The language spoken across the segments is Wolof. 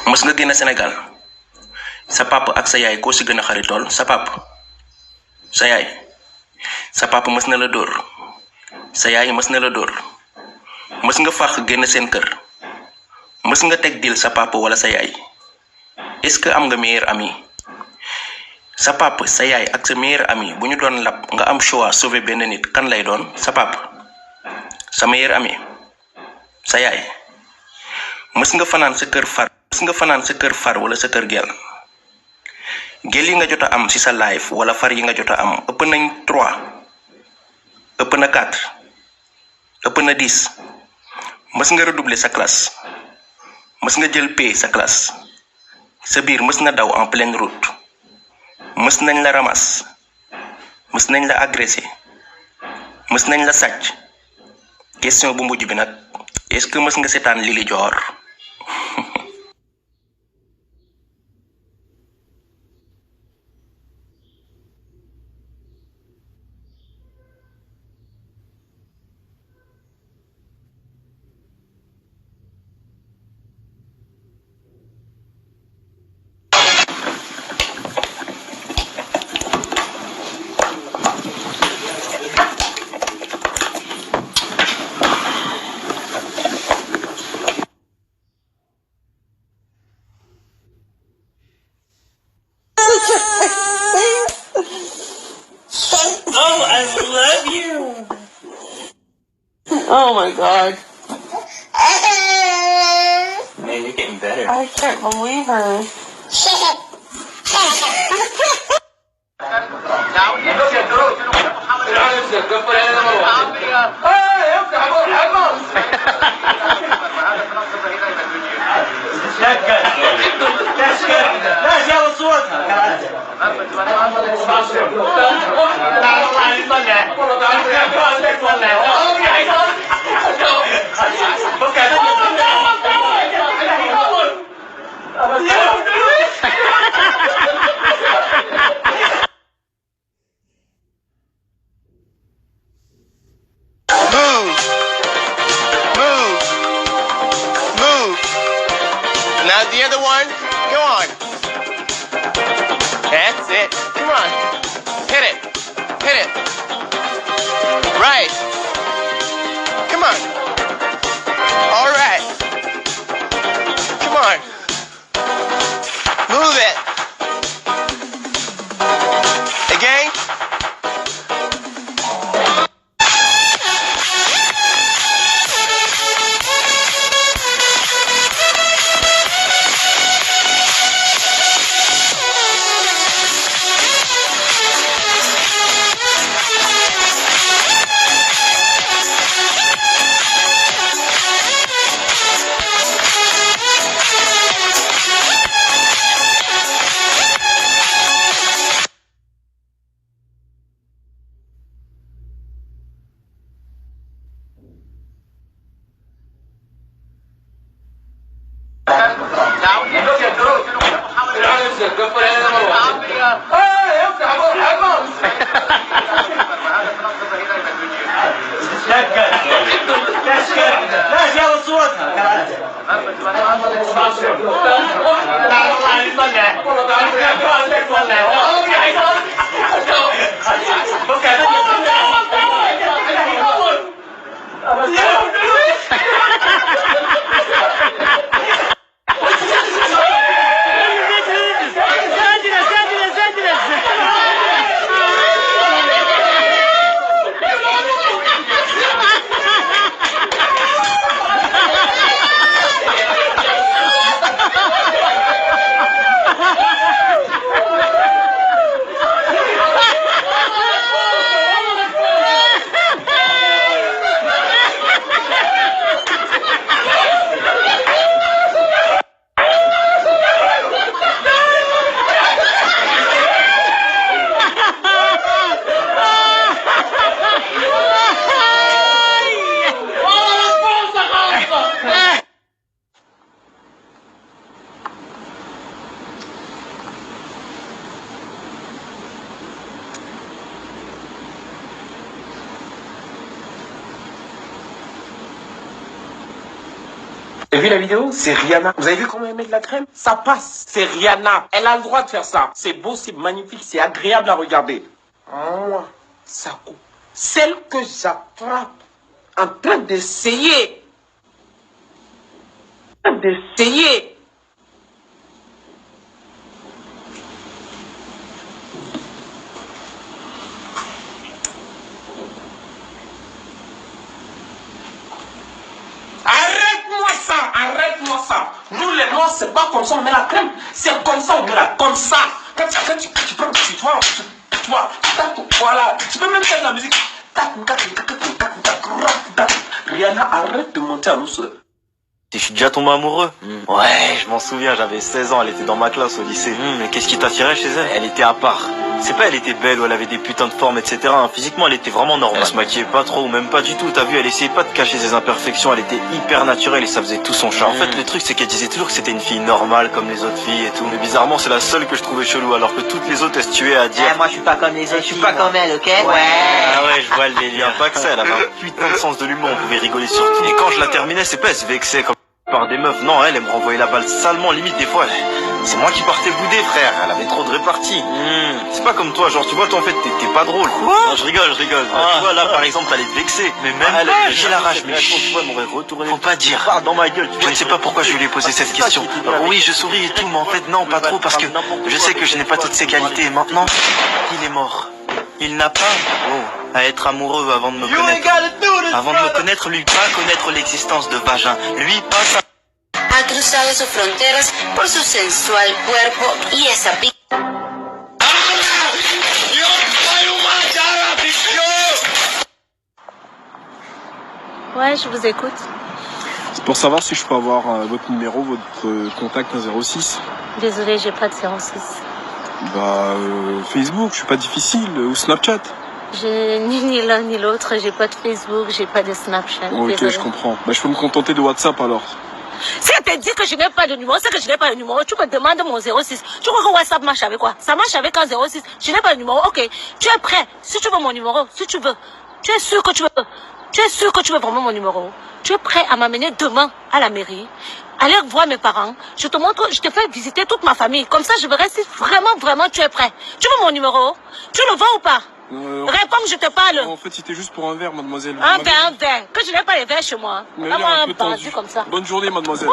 mës nga génn Sénégal sa papa ak sa yaay ko ci gëna xaritool sa papa sa yaay sa papa mës na la dóor sa yaay mës na la dóor mës nga fax génn seen kër mës nga teg dil sa papa wala sa yaay est-ce que am nga meilleur ami sa papa sa yaay ak sa meilleur ami bu ñu doon lab nga am choix sauver benn nit kan lay doon sa papa sa meilleur ami sa yaay mës nga fanaan sa kër far wala sa kër gel gel yi nga jota am ci sa life wala far yi nga jota am ëpp nañ 3 ëpp na 4 ëpp na 10 mës nga redoubler sa classe mës nga jël P sa classe sa biir mës na daw en pleine route mës nañ la ramas mës nañ la agressé mës nañ la sàcc question bu mujj bi nag est-ce que mës nga seetaan Lili Dior Oh, I love you. Oh my God. Man, you're getting better. I can't believe her. That's good. That's يلا صورتها. Now the other one, go on. That's it. Come on. Hit it. Hit it. Right. Come on. All right. Come on. Move it. Again. That's good. That's يلا صورتها. T'as vu la vidéo? C'est Rihanna. Vous avez vu comment elle met de la crème? Ça passe. C'est Rihanna. Elle a le droit de faire ça. C'est beau, c'est magnifique, c'est agréable à regarder. Moi, ça coupe. Celle que j'attrape en train d'essayer. D'essayer. Arrête-moi ça, arrête-moi ça. Nous les noirs, c'est pas comme ça on met la crème, c'est comme ça on met la comme ça. Quand tu prends tu vois, voilà. Tu peux même faire de la musique. Rihanna, arrête de monter à nous seuls. Je suis déjà tombé amoureux. Ouais, je m'en souviens, j'avais 16 ans, elle était dans ma classe au lycée. Mais qu'est-ce qui t'attirait chez elle? Elle était à part. C'est pas elle était belle ou elle avait des putains de formes, etc. Physiquement, elle était vraiment normale. Elle se maquillait pas trop ou même pas du tout. T'as vu, elle essayait pas de cacher ses imperfections. Elle était hyper naturelle et ça faisait tout son charme. En fait, le truc, c'est qu'elle disait toujours que c'était une fille normale comme les autres filles et tout. Mais bizarrement, c'est la seule que je trouvais chelou alors que toutes les autres, elles se tuaient à dire. Moi, je suis pas comme les autres, je suis pas comme elle, ok? Ouais. Ah ouais, je vois le délire. Pas que ça, elle avait un putain de sens de l'humour. On pouvait rigoler sur tout. Et quand je la terminais, c'est pas elle se vexait comme par des meufs. Non, elle me renvoyait la balle salement, limite des fois. C'est moi qui partais bouder, frère. Elle avait trop de répartie. C'est pas comme toi, genre, tu vois, toi, en fait, t'es pas drôle. Quoi? Non, je rigole. Tu vois, là, par exemple, t'allais te vexer. Mais même pas, j'ai la rage, mais tu vois, m'aurait retourné. Faut pas dire. Parle dans ma gueule. Je ne sais pas pourquoi je lui ai posé cette question. Oui, je souris et tout, mais en fait, non, pas trop, parce que je sais que je n'ai pas toutes ces qualités. Et maintenant, il est mort. Il n'a pas à être amoureux avant de me connaître. Avant de me connaître, lui pas connaître l'existence de vagin. Lui pas ça. Ha cruzado sus fronteras por su sensual cuerpo y esa pica. Ouais, je vous écoute. C'est pour savoir si je peux avoir votre numéro, votre contact 06. Désolée, j'ai pas de 06. Facebook, je suis pas difficile, ou Snapchat. J'ai ni l'un ni l'autre, j'ai pas de Facebook, j'ai pas de Snapchat. Ok, Désolée. je comprends. Je peux me contenter de WhatsApp alors. Si elle te dit que je n'ai pas de numéro, c'est que je n'ai pas de numéro. Tu me demandes mon 06. Tu crois que WhatsApp marche avec quoi? Ça marche avec un 06. Je n'ai pas de numéro. Ok. Tu es prêt? Si tu veux mon numéro, si tu veux. Tu es sûr que tu veux. Tu es sûr que tu veux vraiment mon numéro? Tu es prêt à m'amener demain à la mairie? Aller voir mes parents. Je te montre, je te fais visiter toute ma famille. Comme ça, je verrai si vraiment tu es prêt. Tu veux mon numéro? Tu le veux ou pas? Réponds, je te parle. En fait, c'était juste pour un verre, mademoiselle. Un verre. Que je n'ai pas les verres chez moi. Mais Vraiment là, un bandit comme ça. Bonne journée, mademoiselle.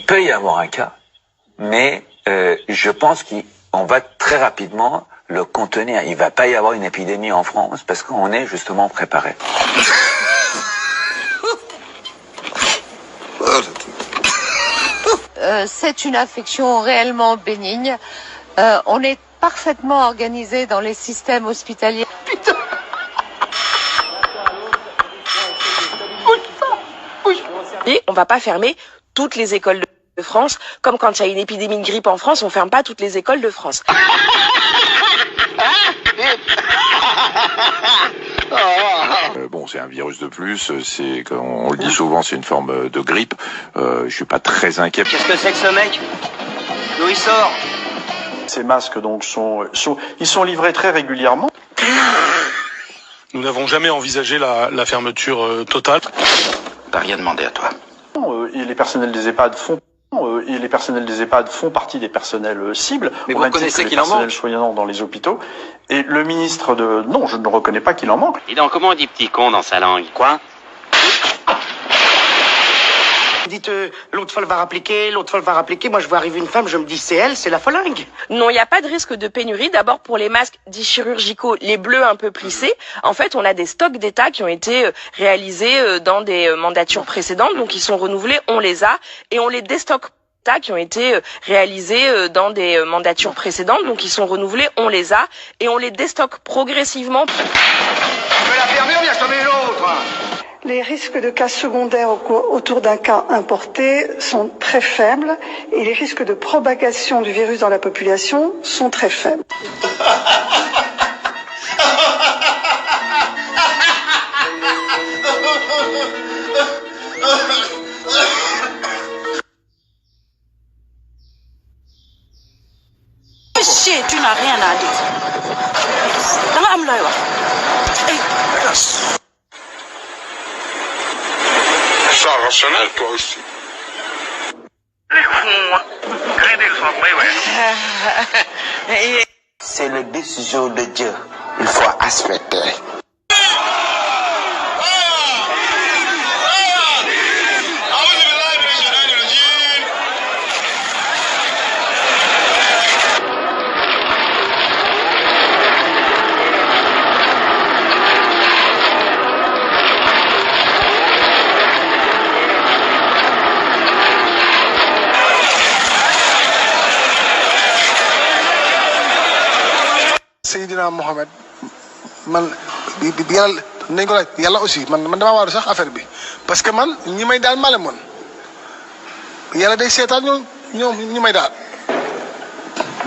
peut y avoir un cas, mais je pense qu'on va très rapidement le contenir. Il va pas y avoir une épidémie en France parce qu'on est justement préparé. C'est une affection réellement bénigne. On est parfaitement organisé dans les systèmes hospitaliers. Putain. Et on va pas fermer toutes les écoles de France, comme quand il y a une épidémie de grippe en France, on ferme pas toutes les écoles de France. Bon, c'est un virus de plus, c'est, on le dit souvent, c'est une forme de grippe. Je suis pas très inquiet. Qu'est-ce que c'est que ce mec? D'où il sort? Ces masques donc ils sont livrés très régulièrement. Nous n'avons jamais envisagé la fermeture totale. T'as rien demandé à toi. Et les personnels des EHPAD font partie des personnels cibles. Mais vous reconnaissez qu'il en manque? Les personnels soignants dans les hôpitaux. Et le ministre de... Non, je ne reconnais pas qu'il en manque. Et donc, comment on dit petit con dans sa langue? Quoi? Dites, l'autre folle va rappliquer, l'autre folle va rappliquer. Moi, je vois arriver une femme, je me dis, c'est elle, c'est la folingue. Non, il n'y a pas de risque de pénurie. D'abord, pour les masques dits chirurgicaux, les bleus un peu plissés, en fait, on a des stocks d'État qui ont été réalisés dans des mandatures précédentes, donc ils sont renouvelés, on les a, et on les déstocke qui ont été réalisés dans des mandatures précédentes, donc ils sont renouvelés, on les a, et on les déstocke progressivement. On peut la fermer, on vient sommer l'autre. Les risques de cas secondaires autour d'un cas importé sont très faibles et les risques de propagation du virus dans la population sont très faibles. Shit, tu n'as rien à dire. Da nga am looy wax. C'est rationnel, toi aussi. C'est la décision de Dieu. Il faut accepter. Seydina Mohamed man yàlla nañ ko laaj yàlla aussi man damaa waaru sax affaire bi parce que man ñi may daal male moon yàlla day seetaan ñoom ñi may daal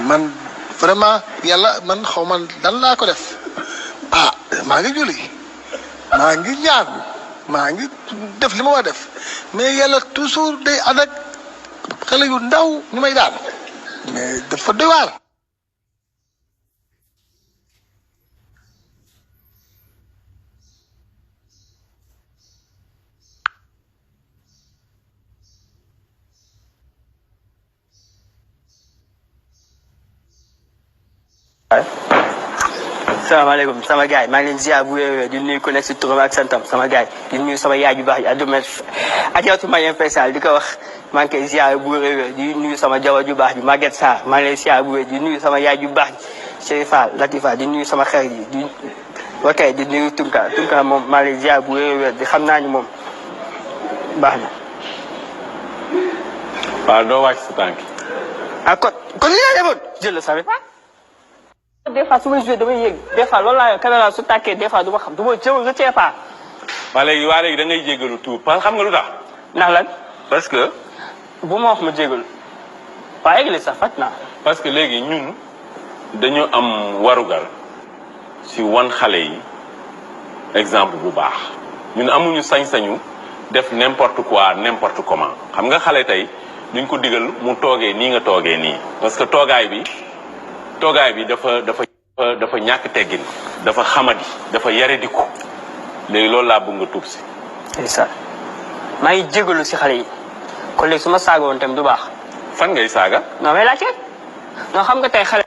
man vraiment yàlla man xaw man dan laa ko def maa ngi julli maa ngi ñaan maa ngi def li ma war def mais yàlla toujours day ànd ak xale yu ndaw ñu may daal mais dafa doy waar. salaamaaleykum sama gars yi maa ngi leen ziar bu wér di nuyu ku nekk si turam ak santam sama gars yi di nuyu sama yaay ju baax yi aduma Adjaratou Marième Faye Sall di ko wax maa ngi koy ziar bu wér di nuyu sama jabar ju baax ji Maguette Sarr maa ngi leen ziar bu wér di nuyu sama yaay ju baax ji Chérifa Latifa di nuyu sama xarit yi di ok di nuyu Tunka moom maa ngi leen ziar bu wér di xam naa ni moom baax na. waaw doo wàcc sa tànk. kon li nga defoon jël la savais pas. des fois su ma joué damay yëg des fois loolu laa caméra su tàkkee des fois du ma xam du ma jëw je sais pas. waa léegi da ngay jégalu tout parce que xam nga lu tax. ndax lan. parce que. bu ma wax ma jégalu. waa égle sax faj naa. parce que léegi ñun dañu am warugal si wan xale yi exemple bu baax ñun amuñu sañ-sañu def n'importe quoi n'importe comment xam nga xale tey duñ ko digal mu toogee nii nga toogee nii parce que toogaay bi dafa ñàkk teggin dafa xamadi dafa yarediku léegi loolu laa bëgg nga tuub si. c'est ça maa ngi jégalu si xale yi kon léegi su ma saaga woon tamit du baax. fan ngay saaga. non mais laajte non xam nga tey xale.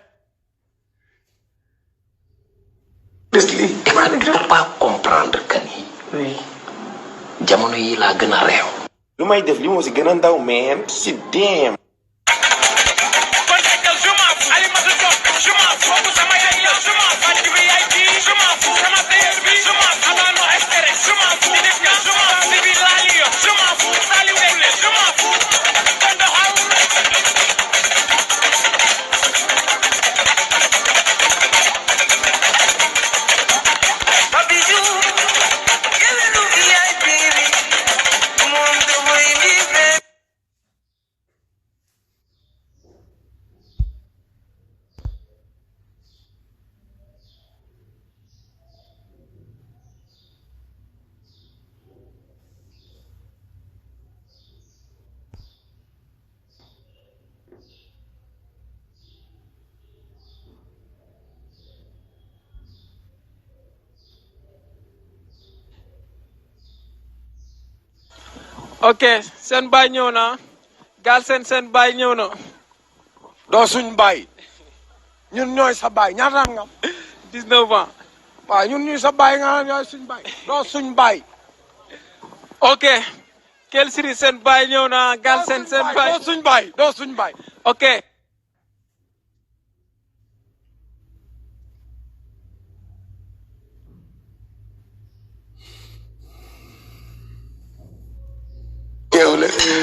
Leslie il ne faut pas comprendre que ni. oui. jamono yi laa gën a réew. lu may def li moo si gën a ndaw man si damn. ok seen baay ñëw na Galsen baay ñëw na. doo suñ baay ñun ñooy sa baay ñaata nga am. 19 ans. waaw ñun ñuy sa baay nga ñooy suñ baay doo suñ baay. ok Kel Siri seen baay ñëw na Galsen baay doo suñ baay. ok.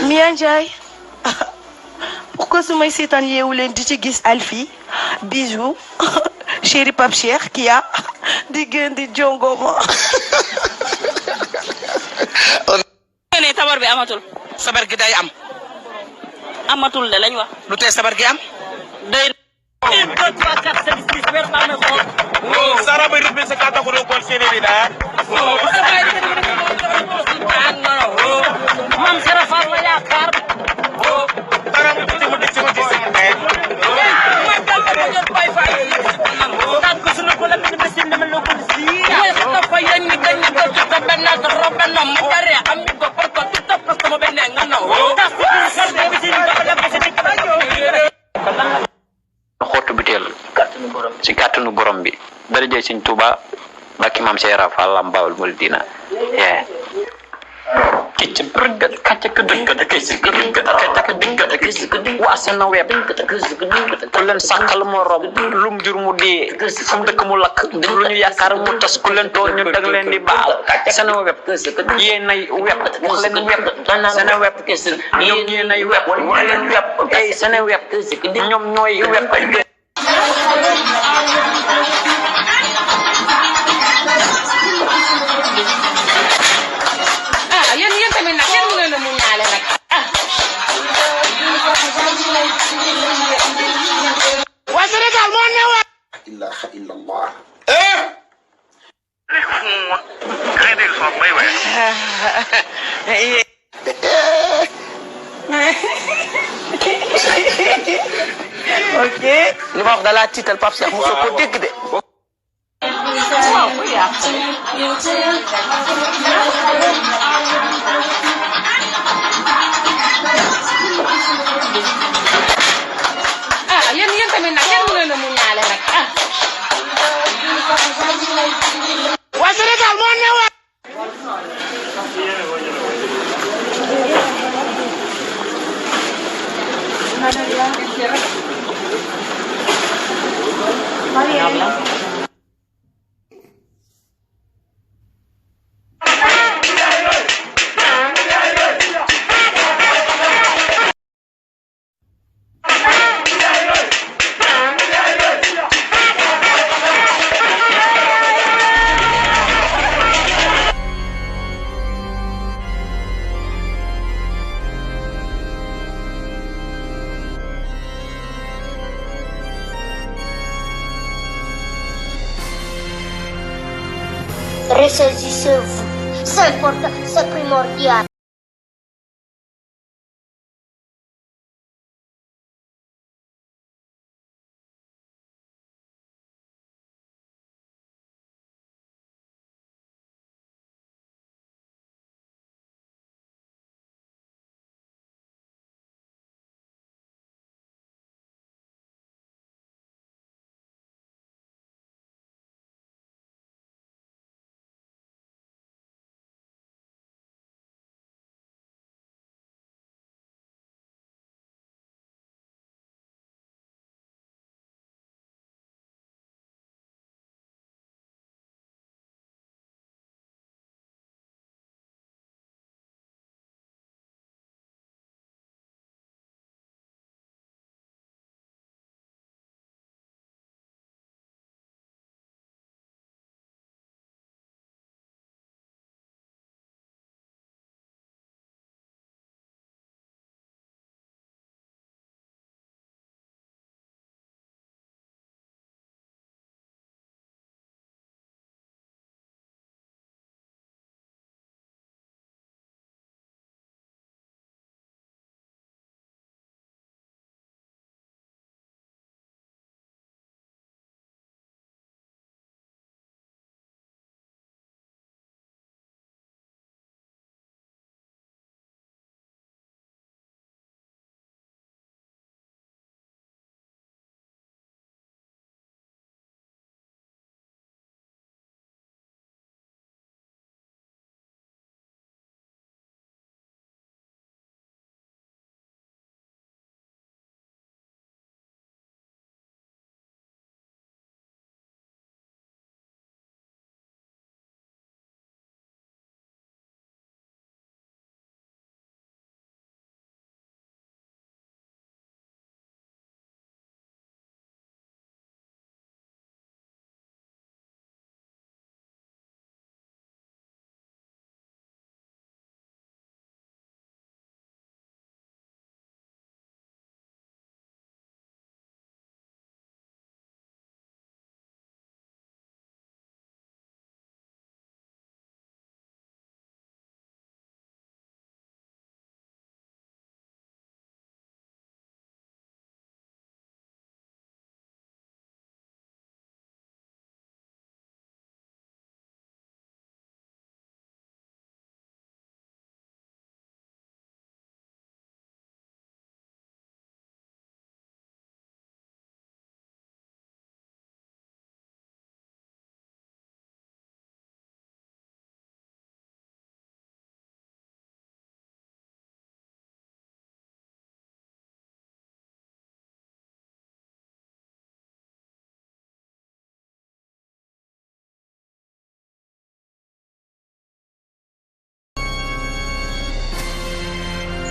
Mia Ndiaye pourquoi su may seetaan yeewu leen di ci gis Alfie Bijou chéri Pape Cheikh Kia di gën di jongoma. ne sabar bi amatul. sabar gi day am. amatul de lañ wax. lu tee sabar gi am. day. 1 2 3 4 5 6 weer baa ko. sara ba rythme se kata ko do ko sénéri da. Mam Sera Fall la yaakaar. xottu biteel ci kàttanu borom bi dara jëy Sëñ Tuuba bakki Maam Seera Fall Lamp Baabul Muridiina waasana web ku leen sàkkal morom lum jur mu dee fu mu dëkk mu lakk lu ñu yaakaar mu tas ku leen tooñ ñu dag leen di baal seen web yéenay web wax leen web seen web ñoom yéenay web wax leen web ay seen web ñoom ñooy web yéen tamit nag yéen mu leen a mu ñaale nag waa Sénégal moo ne wa ilaha illallah. ok li ma wax da laa tiital Pape Cheikh mosoo ko dégg de. waaw ku yàq yéen tamit nag yéen mu leen a mu ñaale nag waa Sénégal moo ne wa Maria. Ressaisissez-vous. C'est important, c'est primordial.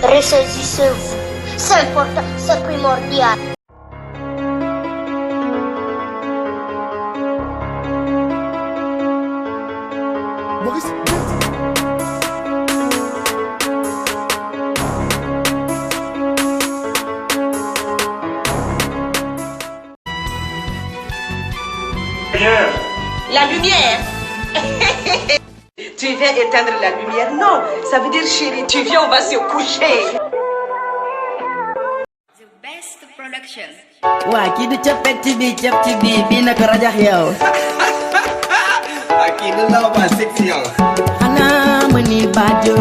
Ressaisissez-vous. C'est important, c'est primordial. La lumière. Tu viens éteindre la lumière? Non, ça veut dire chérie, tu viens, on va se coucher. The best production. waa kii du coppet ci bii bii na ko rajax yow. kii du law ba section. xanaa ma ni baajo.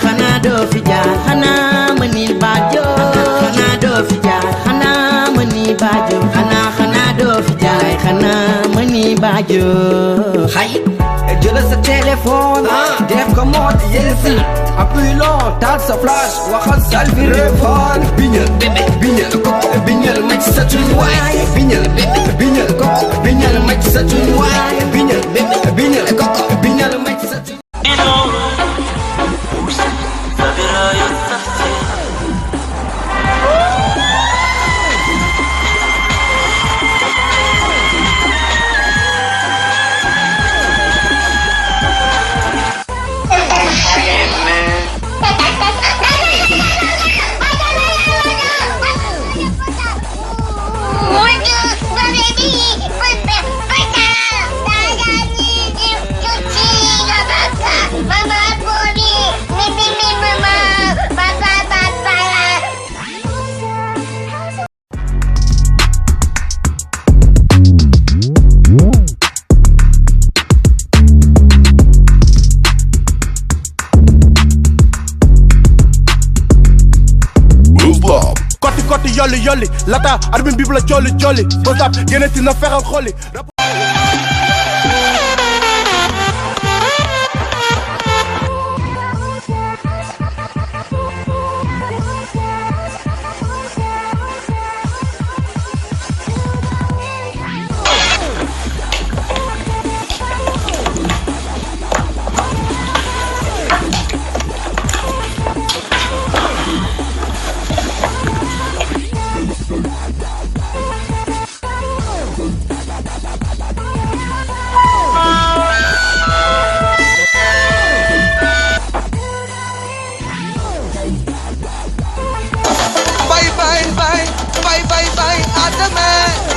xanaa doo fi jaar. xanaa ma ni baajo. xanaa doo fi jaar. xanaa ma ni baajo. xanaa doo fi jaar. xanaa ma ni baajo. xay jëlal sa téléphone. def ko mode yéesi. appuie long taal sa flash. waxal salvi réphone. biñal bébé biñal koko biñal ma ci sa tun waay. biñal bébé biñal koko biñal ma ci sa tun waay. biñal bébé biñal koko biñal ma ci sa tun. Koti yolli yolli lata armin bi la jolli jolli bosap geneti na fexal xolli Bye, à demain.